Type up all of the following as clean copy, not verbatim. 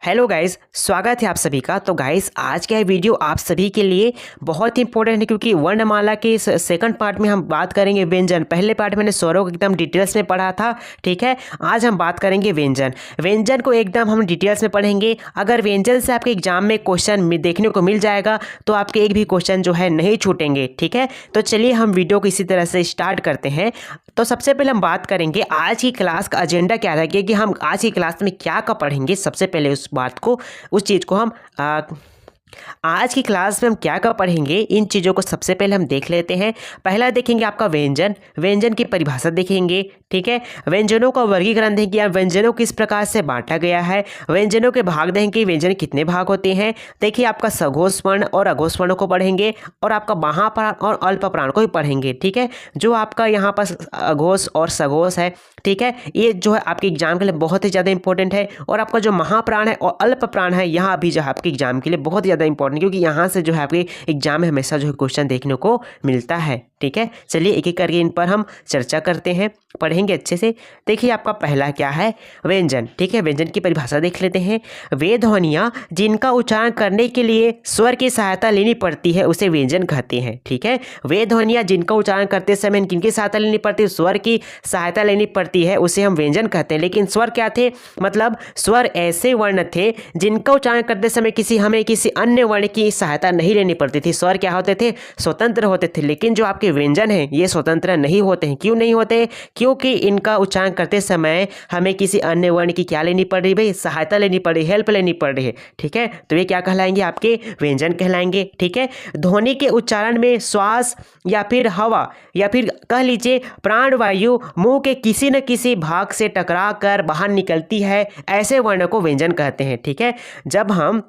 Hello guys, स्वागत है आप सभी का। तो गाइस, आज का ये वीडियो आप सभी के लिए बहुत ही इंपॉर्टेंट है क्योंकि वर्णमाला के सेकंड पार्ट में हम बात करेंगे व्यंजन। पहले पार्ट मैंने स्वरों को एकदम डिटेल्स में पढ़ा था, ठीक है। आज हम बात करेंगे व्यंजन। व्यंजन को एकदम हम डिटेल्स में पढ़ेंगे। अगर व्यंजन से आपके एग्जाम में क्वेश्चन देखने को मिल जाएगा तो आपके एक भी क्वेश्चन जो है नहीं छूटेंगे, ठीक है। तो चलिए हम वीडियो को इसी तरह से स्टार्ट करते हैं। तो सबसे पहले हम बात करेंगे आज की क्लास का एजेंडा क्या रहेगा कि हम आज की क्लास में क्या क्या पढ़ेंगे। सबसे पहले उस बात को, उस चीज़ को हम आज की क्लास में हम क्या क्या पढ़ेंगे, इन चीज़ों को सबसे पहले हम देख लेते हैं। पहला देखेंगे आपका व्यंजन। व्यंजन की परिभाषा देखेंगे, ठीक है। व्यंजनों का वर्गीकरण देखेंगे, या व्यंजनों किस प्रकार से बांटा गया है। व्यंजनों के भाग देखेंगे, व्यंजन कितने भाग होते हैं। देखिए, आपका सघोष वर्ण और अघोष वर्णों को पढ़ेंगे और आपका महाप्राण और अल्पप्राण को भी पढ़ेंगे, ठीक है। जो आपका यहाँ पर अघोष और सघोष है, ठीक है, ये जो है आपके एग्जाम के लिए बहुत ही ज़्यादा इंपॉर्टेंट है। और आपका जो महाप्राण है और अल्प प्राण है, यहाँ भी जो है आपके एग्जाम के लिए बहुत ज़्यादा इंपॉर्टेंट, क्योंकि यहाँ से जो है आपके एग्जाम में हमेशा जो है क्वेश्चन देखने को मिलता है, ठीक है। चलिए एक एक करके इन पर हम चर्चा करते हैं, पढ़ेंगे अच्छे से। देखिए, आपका पहला क्या है, व्यंजन, ठीक है। व्यंजन की परिभाषा देख लेते हैं। वे ध्वनियाँ जिनका उच्चारण करने के लिए स्वर की सहायता लेनी पड़ती है उसे व्यंजन कहते हैं, ठीक है। वे ध्वनियाँ जिनका उच्चारण करते समय किनकी सहायता लेनी पड़ती है, स्वर की सहायता लेनी पड़ती है, उसे हम व्यंजन कहते हैं। लेकिन स्वर क्या थे, मतलब स्वर ऐसे वर्ण थे जिनका उच्चारण करते समय हमें किसी अन्य वर्ण की सहायता नहीं लेनी पड़ती थी। स्वर क्या होते थे, स्वतंत्र होते थे। लेकिन जो आपके व्यंजन हैं ये स्वतंत्र नहीं होते हैं। क्यों नहीं होते, क्योंकि इनका उच्चारण करते समय हमें किसी अन्य वर्ण की क्या लेनी पड़ रही भाई, सहायता लेनी पड़ रही, हेल्प लेनी पड़ रही है, ठीक है। तो ये क्या कहलाएंगे, आपके व्यंजन कहलाएंगे, ठीक है। ध्वनि के उच्चारण में श्वास या फिर हवा या फिर कह लीजिए प्राणवायु मुंह के किसी न किसी भाग से टकरा कर बाहर निकलती है, ऐसे वर्ण को व्यंजन कहते हैं, ठीक है। जब हम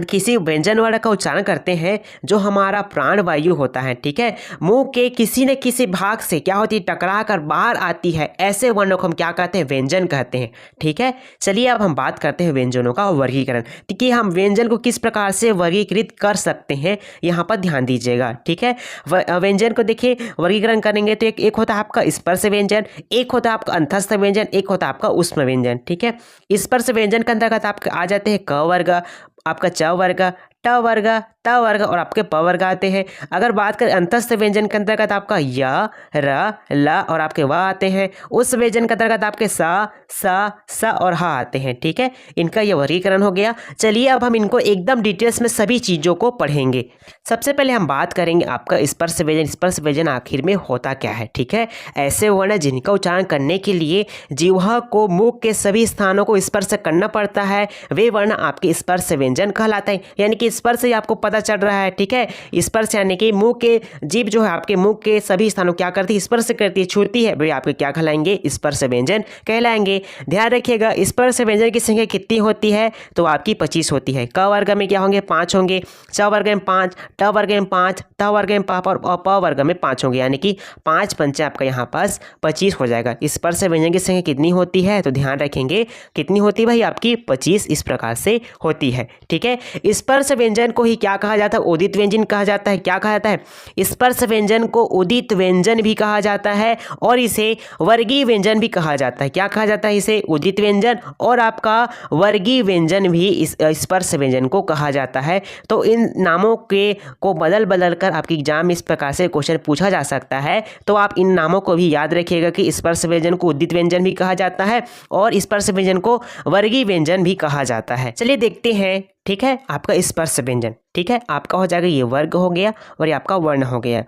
किसी व्यंजन वर्ण का उच्चारण करते हैं, जो हमारा प्राणवायु होता है, ठीक है, मुंह के किसी न किसी भाग से क्या होती है, टकरा कर बाहर आती है, ऐसे वर्णों को हम क्या कहते हैं, व्यंजन कहते हैं, ठीक है। चलिए अब हम बात करते हैं व्यंजनों का वर्गीकरण, कि हम व्यंजन को किस प्रकार से वर्गीकृत कर सकते हैं, यहाँ पर ध्यान दीजिएगा, ठीक है। व्यंजन को देखिए वर्गीकरण करेंगे तो एक होता है आपका स्पर्श व्यंजन, एक होता है आपका अंतस्थ व्यंजन, एक होता है आपका ऊष्म व्यंजन, ठीक है। स्पर्श व्यंजन के अंतर्गत आपके आ जाते हैं क वर्ग, आपका च वर्ग, ट वर्ग, त वर्ग और आपके प वर्ग आते हैं। अगर बात करें अंतस्थ व्यंजन के अंतर्गत आपका य, र, ल और आपके व आते हैं। उस व्यंजन के अंतर्गत आपके स और ह आते हैं, ठीक है। इनका यह वर्गीकरण हो गया। चलिए अब हम इनको एकदम डिटेल्स में सभी चीज़ों को पढ़ेंगे। सबसे पहले हम बात करेंगे आपका स्पर्श व्यंजन। स्पर्श व्यंजन आखिर में होता क्या है, ठीक है। ऐसे वर्ण जिनका उच्चारण करने के लिए जिह्वा को मुख के सभी स्थानों को स्पर्श करना पड़ता है, वे वर्ण आपके स्पर्श व्यंजन कहलाते हैं। यानी कि स्पर्श से आपको पता चल रहा है, ठीक है। स्पर्श यानी कि मुंह के जीभ जो है आपके मुंह के सभी स्थानों क्या करती है, स्पर्श करती है, छूती है, वे आपके क्या कहलाएंगे, स्पर्श व्यंजन कहलाएंगे। ध्यान रखिएगा, स्पर्श व्यंजन की संख्या कितनी होती है, तो आपकी 25 होती है। क वर्ग में क्या होंगे, 5 होंगे, च वर्ग में 5, ट वर्ग में 5, त वर्ग में 5 और प वर्ग में 5 होंगे। यानी कि 5 पंचे आपका यहाँ पास 25 हो जाएगा। स्पर्श व्यंजन की संख्या कितनी होती है, तो ध्यान रखेंगे कितनी होती है भाई, आपकी 25 इस प्रकार से होती है, ठीक है। स्पर्श व्यंजन को ही क्या कहा जाता है, उदित व्यंजन कहा जाता है। क्या कहा जाता है, स्पर्श व्यंजन को उदित व्यंजन भी कहा जाता है और इसे वर्गीय व्यंजन भी कहा जाता है। क्या कहा जाता है, इसे उदित व्यंजन और आपका वर्गीय व्यंजन भी इस स्पर्श व्यंजन को कहा जाता है। तो इन नामों के को बदल बदल कर आपके एग्जाम में इस प्रकार से क्वेश्चन पूछा जा सकता है। तो आप इन नामों को भी याद रखिएगा कि स्पर्श व्यंजन को उदित व्यंजन भी कहा जाता है और स्पर्श व्यंजन को वर्गीय व्यंजन भी कहा जाता है। चलिए देखते हैं, ठीक है। आपका स्पर्श व्यंजन, ठीक है, आपका हो जाएगा, ये वर्ग हो गया और ये आपका वर्ण हो गया।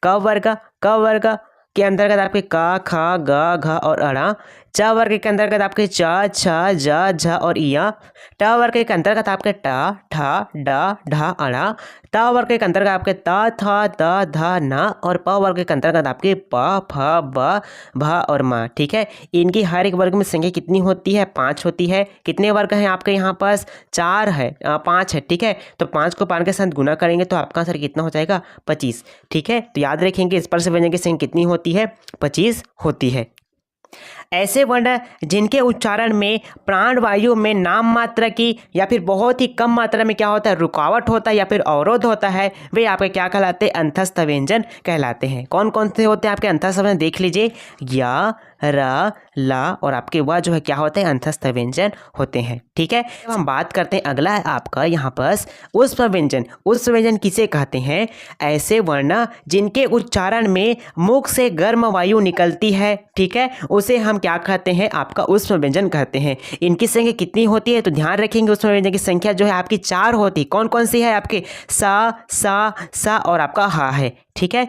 क वर्ग के अंतर्गत आपके क, ख, ग, घ और अड़ा। च वर्ग के अंतर्गत आपके च, छ, ज, झ और इया। ट वर्ग के अंतर्गत आपके ट, ठ, ड, ढ, अड़ा। त वर्ग के अंतर्गत आपके त, थ, द, ध, न और प वर्ग के अंतर्गत आपके प, फ, ब, भ और म, ठीक है। इनकी हर एक वर्ग में संख्या कितनी होती है, 5 होती है। कितने वर्ग हैं आपके यहाँ पास, 4 है, 5 है, ठीक है। तो 5 को 5 के साथ गुना करेंगे तो आपका आंसर कितना हो जाएगा, 25, ठीक है। तो याद रखेंगे स्पर्श व्यंजन की संख्या कितनी होती है, 25 होती है। ऐसे वर्ण जिनके उच्चारण में प्राणवायु में नाम मात्रा की या फिर बहुत ही कम मात्रा में क्या होता है, रुकावट होता है या फिर अवरोध होता है, वे आपके क्या कहलाते हैं, अंतस्थ व्यंजन कहलाते हैं। कौन कौन से होते हैं आपके अंतस्थ व्यंजन, देख लीजिए, या, र, ला और आपके वह जो है क्या होते हैं, अंतस्थ व्यंजन होते हैं। ठीक है, अब हम बात करते हैं, अगला है आपका यहाँ पर ऊष्म व्यंजन। ऊष्म व्यंजन किसे कहते हैं, ऐसे वर्ण जिनके उच्चारण में मुख से गर्म वायु निकलती है, ठीक है, उसे हम क्या कहते हैं, आपका ऊष्म व्यंजन कहते हैं। इनकी संख्या कितनी होती है, तो ध्यान रखेंगे ऊष्म व्यंजन की संख्या जो है आपकी 4 होती है। कौन कौन सी है, आपके सा और आपका हा है। ठीक है,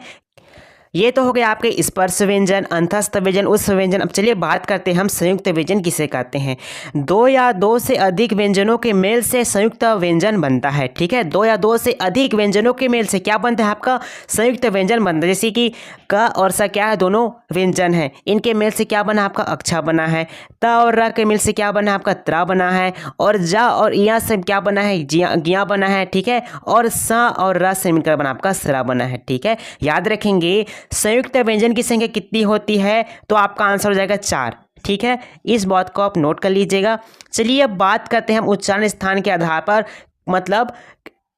ये तो हो गया आपके स्पर्श व्यंजन, अंतस्थ व्यंजन, ऊष्म व्यंजन। अब चलिए बात करते हैं हम संयुक्त व्यंजन किसे कहते हैं। 2 या 2 से अधिक व्यंजनों के मेल से संयुक्त व्यंजन बनता है। ठीक है, 2 या 2 से अधिक व्यंजनों के मेल से क्या बनता है, आपका संयुक्त व्यंजन बनता है। जैसे कि क और स क्या है, दोनों व्यंजन है, इनके मेल से क्या बना, आपका अक्षा बना है। त और र के मेल से क्या बना, आपका त्रा बना है। और जा और इया से क्या बना है, गिया बना है। ठीक है, और स और र से मिलकर बना आपका सरा बना है। ठीक है, याद रखेंगे संयुक्त व्यंजन की संख्या कितनी होती है, तो आपका आंसर हो जाएगा 4। ठीक है, इस बात को आप नोट कर लीजिएगा। चलिए अब बात करते हैं हम उच्चारण स्थान के आधार पर, मतलब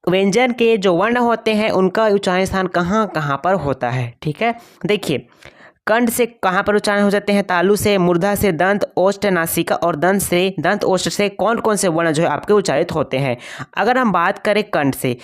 व्यंजन के जो वर्ण होते हैं उनका उच्चारण स्थान कहाँ कहाँ पर होता है। ठीक है, देखिए, कंठ से कहाँ पर उच्चारण हो जाते हैं, तालु से, मूर्धा से, दंत, ओष्ठ, नासिका और दंत ओष्ठ से कौन कौन से वर्ण जो है आपके उच्चारित होते हैं। अगर हम बात करें कंठ से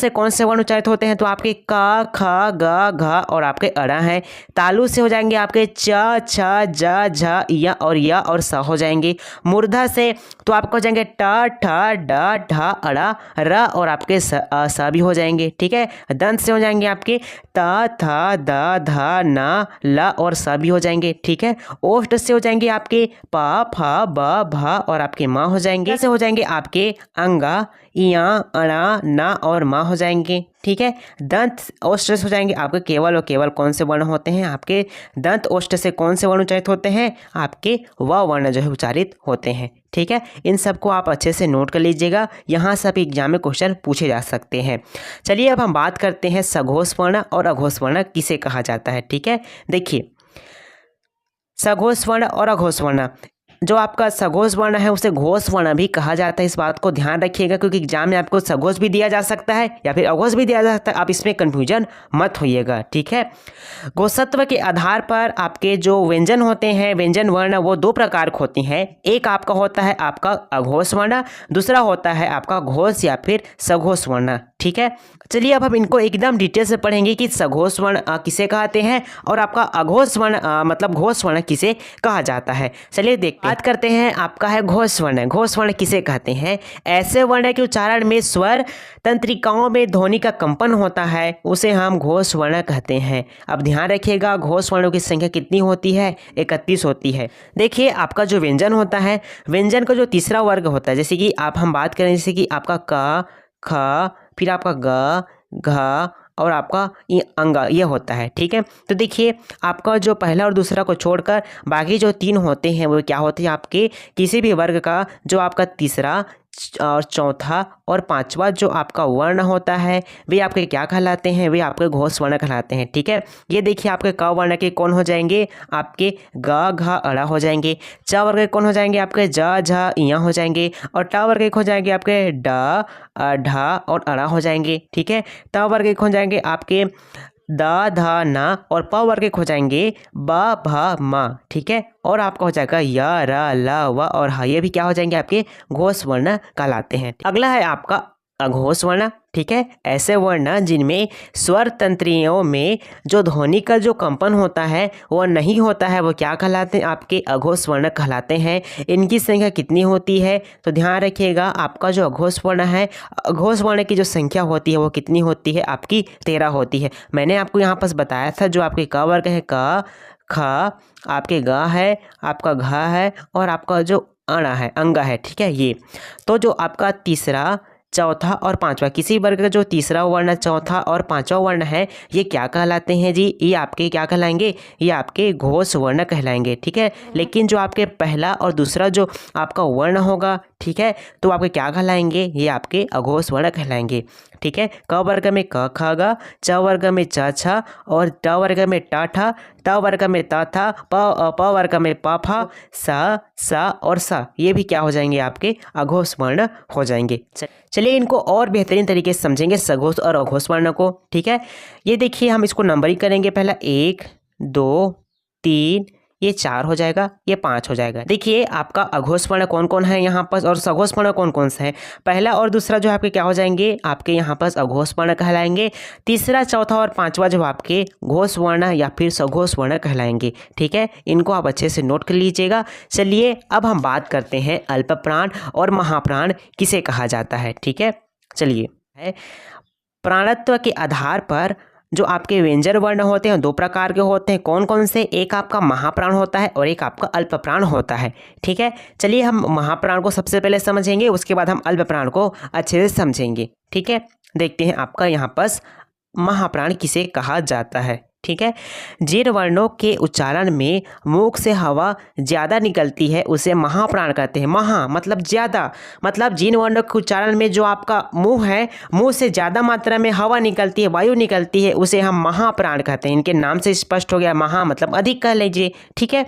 कौन से वर्ण उच्चारित होते हैं, तो आपके का, ख, ग, घ और आपके अड़ा हैं। तालु से हो जाएंगे आपके च, छ, ज, झ, य और स हो जाएंगे। मूर्धा से तो आपको हो जाएंगे ट, ठ, ड, ढ, अड़ा, र और आपके स भी हो जाएंगे। ठीक है, दंत से हो जाएंगे आपके त, थ, द, ध, न, ल और स भी हो जाएंगे। ठीक है, ओष्ठ से हो जाएंगे आपके प, फ, ब, भ और आपके माँ हो जाएंगे। ऐसे हो जाएंगे आपके अंगा, इया, अणा, न और माँ हो जाएंगे। ठीक है, दंत ओष्ठ से हो जाएंगे आपके केवल और केवल कौन से वर्ण होते हैं, आपके दंत ओष्ठ से कौन से वर्ण उच्चारित होते हैं, आपके व वर्ण जो है उच्चारित होते हैं। ठीक है, इन सबको आप अच्छे से नोट कर लीजिएगा, यहाँ से आप एग्जाम में क्वेश्चन पूछे जा सकते हैं। चलिए अब हम बात करते हैं सघोष वर्ण और अघोष वर्ण किसे कहा जाता है। ठीक है, देखिए, सघोष वर्ण और अघोष वर्ण, जो आपका सघोष वर्ण है उसे घोष वर्ण भी कहा जाता है। इस बात को ध्यान रखिएगा, क्योंकि एग्जाम में आपको सघोष भी दिया जा सकता है या फिर अघोष भी दिया जा सकता है, आप इसमें कन्फ्यूजन मत होइएगा। ठीक है, घोषत्व के आधार पर आपके जो व्यंजन होते हैं, व्यंजन वर्ण, वो 2 प्रकार के होते हैं। एक आपका होता है आपका अघोष वर्ण, दूसरा होता है आपका घोष या फिर सघोष वर्ण। ठीक है, चलिए अब हम इनको एकदम डिटेल से पढ़ेंगे कि सघोष वर्ण किसे कहते हैं और आपका अघोष वर्ण मतलब घोष वर्ण किसे कहा जाता है। चलिए बात करते हैं, आपका है घोष वर्ण। घोष वर्ण किसे कहते हैं, ऐसे वर्ण के उच्चारण में स्वर तंत्रिकाओं में ध्वनि का कंपन होता है, उसे हम घोष वर्ण कहते हैं। अब ध्यान रखिएगा, घोष वर्णों की संख्या कितनी होती है, 31 होती है। देखिए, आपका जो व्यंजन होता है, व्यंजन का जो तीसरा वर्ग होता है, जैसे कि हम बात करें, जैसे कि आपका क, ख, फिर आपका ग, घ और आपका ये अंगा, ये होता है। ठीक है, तो देखिए, आपका जो पहला और दूसरा को छोड़कर बाकी जो 3 होते हैं वो क्या होते हैं, आपके किसी भी वर्ग का जो आपका तीसरा और चौथा और पांचवा जो आपका वर्ण होता है वे आपके क्या कहलाते हैं, वे आपके घोष वर्ण कहलाते हैं। ठीक है, ये देखिए, आपके क वर्ण के कौन हो जाएंगे, आपके ग, घ, अड़ा हो जाएंगे। च वर्ग के कौन हो जाएंगे, आपके ज, झ, इया हो जाएंगे। और ट वर्ग के हो जाएंगे आपके ड, ढ और अड़ा हो जाएंगे। ठीक है, त वर्ग के हो जाएंगे आपके द, ध, न और प वर्ग के हो जाएंगे ब, भ, म। ठीक है, और आपका हो जाएगा य, र, ल, व और ह, ये भी क्या हो जाएंगे, आपके घोष वर्ण कहलाते हैं। अगला है आपका अघोष वर्ण। ठीक है, ऐसे वर्ण जिनमें स्वर तंत्रियों में जो ध्वनि का जो कंपन होता है वो नहीं होता है, वो क्या कहलाते हैं, आपके अघोष वर्ण कहलाते हैं। इनकी संख्या कितनी होती है, तो ध्यान रखिएगा, आपका जो अघोष वर्ण है, अघोष वर्ण की जो संख्या होती है वो कितनी होती है, आपकी 13 होती है। मैंने आपको यहाँ पर बताया था, जो आपके क वर्ग है, क, ख, आपके ग है, आपका घ है और आपका जो अणा है, अंगा है। ठीक है, ये तो जो आपका तीसरा, चौथा और पांचवा, किसी वर्ग का जो तीसरा वर्ण, चौथा और पांचवा वर्ण है, ये क्या कहलाते हैं जी? ये आपके क्या कहलाएंगे? ये आपके घोष वर्ण कहलाएंगे, ठीक है। लेकिन जो आपके पहला और दूसरा जो आपका वर्ण होगा, ठीक है, तो आपके क्या कहलाएंगे? ये आपके अघोष वर्ण कहलाएंगे, ठीक है। क वर्ग में क ख ग, च वर्ग में च छ, और ट वर्ग में ट ठ, त वर्ग में त थ, प वर्ग में प फ, स और स, ये भी क्या हो जाएंगे? आपके अघोष वर्ण हो जाएंगे। चलिए इनको और बेहतरीन तरीके से समझेंगे सघोष और अघोष वर्ण को, ठीक है। ये देखिए हम इसको नंबरिंग करेंगे, पहला 1 2 3, ये 4 हो जाएगा, ये 5 हो जाएगा। देखिए आपका अघोष वर्ण कौन कौन है यहाँ पर और सघोष वर्ण कौन कौन सा है। पहला और दूसरा जो आपके क्या हो जाएंगे? आपके यहाँ पर अघोष वर्ण कहलाएंगे। तीसरा, चौथा और पांचवा जो आपके घोष वर्ण या फिर सघोष वर्ण कहलाएंगे, ठीक है। इनको आप अच्छे से नोट कर लीजिएगा। चलिए अब हम बात करते हैं अल्प प्राण और महाप्राण किसे कहा जाता है, ठीक है। चलिए, प्राणत्व के आधार पर जो आपके व्यंजन वर्ण होते हैं 2 प्रकार के होते हैं। कौन कौन से? एक आपका महाप्राण होता है और एक आपका अल्प प्राण होता है, ठीक है। चलिए हम महाप्राण को सबसे पहले समझेंगे, उसके बाद हम अल्प प्राण को अच्छे से समझेंगे, ठीक है। देखते हैं आपका यहाँ पर महाप्राण किसे कहा जाता है, ठीक है। जिन वर्णों के उच्चारण में मुख से हवा ज़्यादा निकलती है उसे महाप्राण कहते हैं। महा मतलब ज़्यादा, मतलब जिन वर्णों के उच्चारण में जो आपका मुंह है, मुंह से ज़्यादा मात्रा में हवा निकलती है, वायु निकलती है, उसे हम महाप्राण कहते हैं। इनके नाम से स्पष्ट हो गया, महा मतलब अधिक कह लीजिए, ठीक है।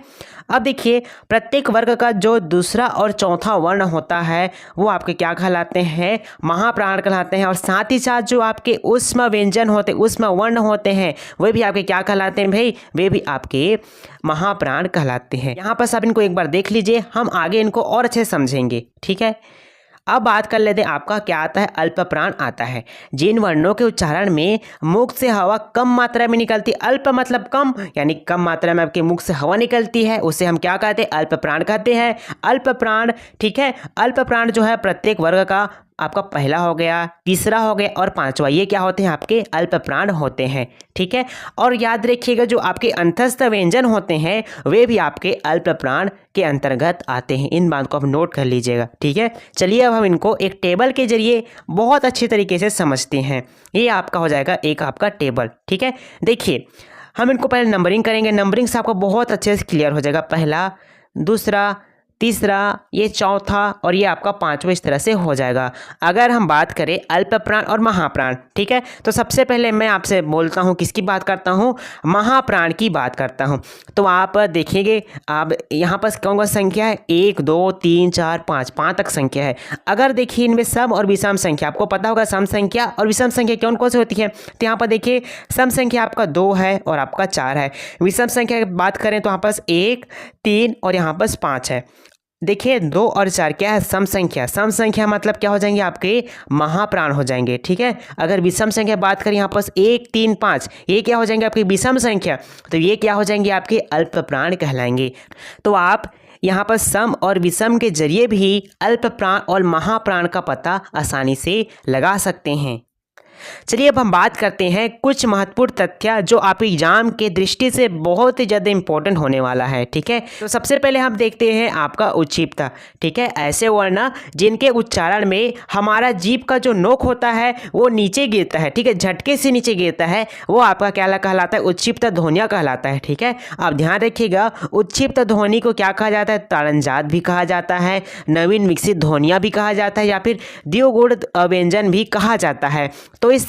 अब देखिए प्रत्येक वर्ग का जो दूसरा और चौथा वर्ण होता है वो आपके क्या कहलाते हैं? महाप्राण कहलाते हैं। और साथ ही साथ जो आपके ऊष्म व्यंजन होते, ऊष्म वर्ण होते हैं, वे भी आपके क्या कहलाते हैं भाई? वे भी आपके महाप्राण कहलाते हैं। यहाँ पर सब इनको एक बार देख लीजिए, हम आगे इनको और अच्छे समझेंगे, ठीक है। अब बात कर लेते हैं आपका क्या आता है? अल्प प्राण आता है। जिन वर्णों के उच्चारण में मुख से हवा कम मात्रा में निकलती, अल्प मतलब कम, यानी कम मात्रा में आपके मुख से हवा निकलती है, उसे हम क्या कहते हैं? अल्प प्राण कहते हैं। अल्प प्राण, ठीक है। अल्प प्राण जो है प्रत्येक वर्ग का आपका पहला हो गया, तीसरा हो गया और पांचवा, ये क्या होते हैं? आपके अल्प प्राण होते हैं, ठीक है। और याद रखिएगा जो आपके अंतस्थ व्यंजन होते हैं वे भी आपके अल्प प्राण के अंतर्गत आते हैं। इन बात को आप नोट कर लीजिएगा, ठीक है। चलिए अब हम इनको एक टेबल के जरिए बहुत अच्छी तरीके से समझते हैं। ये आपका हो जाएगा एक आपका टेबल, ठीक है। देखिए हम इनको पहले नंबरिंग करेंगे, नंबरिंग से आपको बहुत अच्छे से क्लियर हो जाएगा। पहला, दूसरा, तीसरा, ये चौथा और ये आपका पांचवा, इस तरह से हो जाएगा। अगर हम बात करें अल्प प्राण और महाप्राण, ठीक है, तो सबसे पहले मैं आपसे बोलता हूँ किसकी बात करता हूँ? महाप्राण की बात करता हूँ। तो आप देखिएगा आप यहाँ पर कौन कौन संख्या है? 1 2 3 4 5, 5 तक संख्या है। अगर देखिए इनमें सम और विषम संख्या, आपको पता होगा सम संख्या और विषम संख्या कौन कौन सी होती है। तो यहाँ पर देखिए सम संख्या आपका 2 है और आपका 4 है। विषम संख्या की बात करें तो यहाँ पर 1 3 और यहाँ पर 5 है। देखिए 2 और 4 क्या है? सम संख्या। सम संख्या मतलब क्या हो जाएंगे? आपके महाप्राण हो जाएंगे, ठीक है। अगर विषम संख्या बात करें यहाँ पर 1 3 5, ये क्या हो जाएंगे? आपकी विषम संख्या, तो ये क्या हो जाएंगे? आपके अल्प प्राण कहलाएंगे। तो आप यहाँ पर सम और विषम के जरिए भी अल्प प्राण और महाप्राण का पता आसानी से लगा सकते हैं। चलिए अब हम बात करते हैं कुछ महत्वपूर्ण तथ्य जो आप एग्जाम के दृष्टि से बहुत ही ज़्यादा इंपॉर्टेंट होने वाला है, ठीक है। तो सबसे पहले हम देखते हैं आपका उच्छिप्त, ठीक है। ऐसे वर्ण जिनके उच्चारण में हमारा जीभ का जो नोक होता है वो नीचे गिरता है, ठीक है, झटके से नीचे गिरता है, वो आपका क्या कहलाता है? उच्छिप्त ध्वनियाँ कहलाता है, ठीक है। आप ध्यान रखिएगा उच्छिप्त ध्वनि को क्या कहा जाता है? ताड़नजात भी कहा जाता है, नवीन विकसित ध्वनियाँ भी कहा जाता है, या फिर द्विगुण व्यंजन भी कहा जाता है। तो इस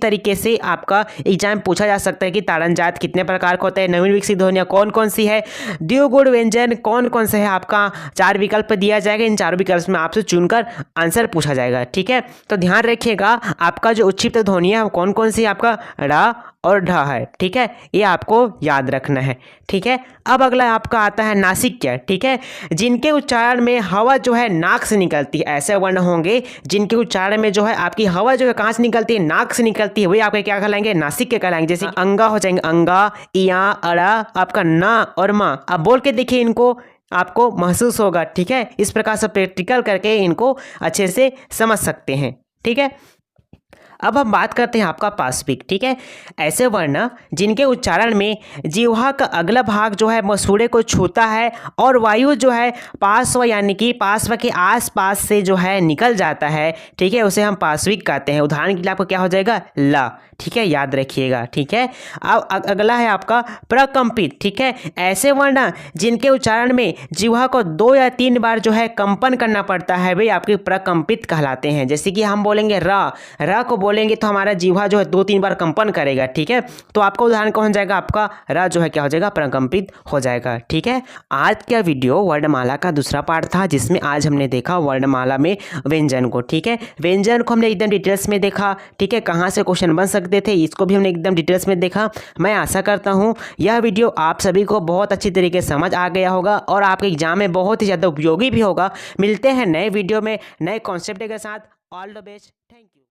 तरीके से आपका एग्जाम पूछा जा सकता है कि ताड़नजात कितने प्रकार का होता है, नवीन विकसित ध्वनियाँ कौन कौन सी है, द्विगुण व्यंजन कौन कौन से है। आपका 4 विकल्प दिया जाएगा, इन 4 विकल्प में आपसे चुनकर आंसर पूछा जाएगा, ठीक है। तो ध्यान रखिएगा आपका जो उच्छिप्त ध्वनियाँ कौन कौन सी, आपका ड़ और ढ है, ठीक है, ये आपको याद रखना है, ठीक है। अब अगला आपका आता है नासिक्य, ठीक है, जिनके उच्चारण में हवा जो है नाक से निकलती है। ऐसे वर्ण होंगे जिनके उच्चारण में जो है आपकी हवा जो है कहाँ से निकलती है? नाक से निकलती है, वही आपके क्या कहलाएंगे? नासिक्य कहलाएंगे। जैसे अंगा हो जाएंगे, अंगा, इया, अड़ा, आपका ना और माँ। आप बोल के देखिए इनको, आपको महसूस होगा, ठीक है। इस प्रकार से प्रैक्टिकल करके इनको अच्छे से समझ सकते हैं, ठीक है। अब हम बात करते हैं आपका पार्श्विक। ठीक है, ऐसे वर्ण जिनके उच्चारण में जिह्वा का अगला भाग जो है मसूड़े को छूता है और वायु जो है पार्श्व यानी कि पार्श्व के आसपास से जो है निकल जाता है, ठीक है, उसे हम पार्श्विक कहते हैं। उदाहरण के लिए आपको क्या हो जाएगा, ला। ठीक है, याद रखिएगा। ठीक है, अब अगला है आपका प्रकंपित। ठीक है, ऐसे वर्ण जिनके उच्चारण में जिह्वा को 2 या 3 बार जो है कंपन करना पड़ता है, वे आपके प्रकंपित कहलाते हैं। जैसे कि हम बोलेंगे र को बोलेंगे तो हमारा जिह्वा जो है 2-3 बार कंपन करेगा। ठीक है, तो आपका उदाहरण कौन जाएगा, आपका र जो है क्या हो जाएगा, प्रकंपित हो जाएगा। ठीक है, आज का वीडियो वर्णमाला का दूसरा पार्ट था, जिसमें आज हमने देखा वर्णमाला में व्यंजन को। ठीक है, व्यंजन को हमने एकदम डिटेल्स में देखा। ठीक है, कहाँ से क्वेश्चन बन सकते थे इसको भी हमने एकदम डिटेल्स में देखा। मैं आशा करता हूँ यह वीडियो आप सभी को बहुत अच्छी तरीके से समझ आ गया होगा और आपके एग्जाम में बहुत ही ज़्यादा उपयोगी भी होगा। मिलते हैं नए वीडियो में नए कॉन्सेप्ट के साथ। All the best, thank you.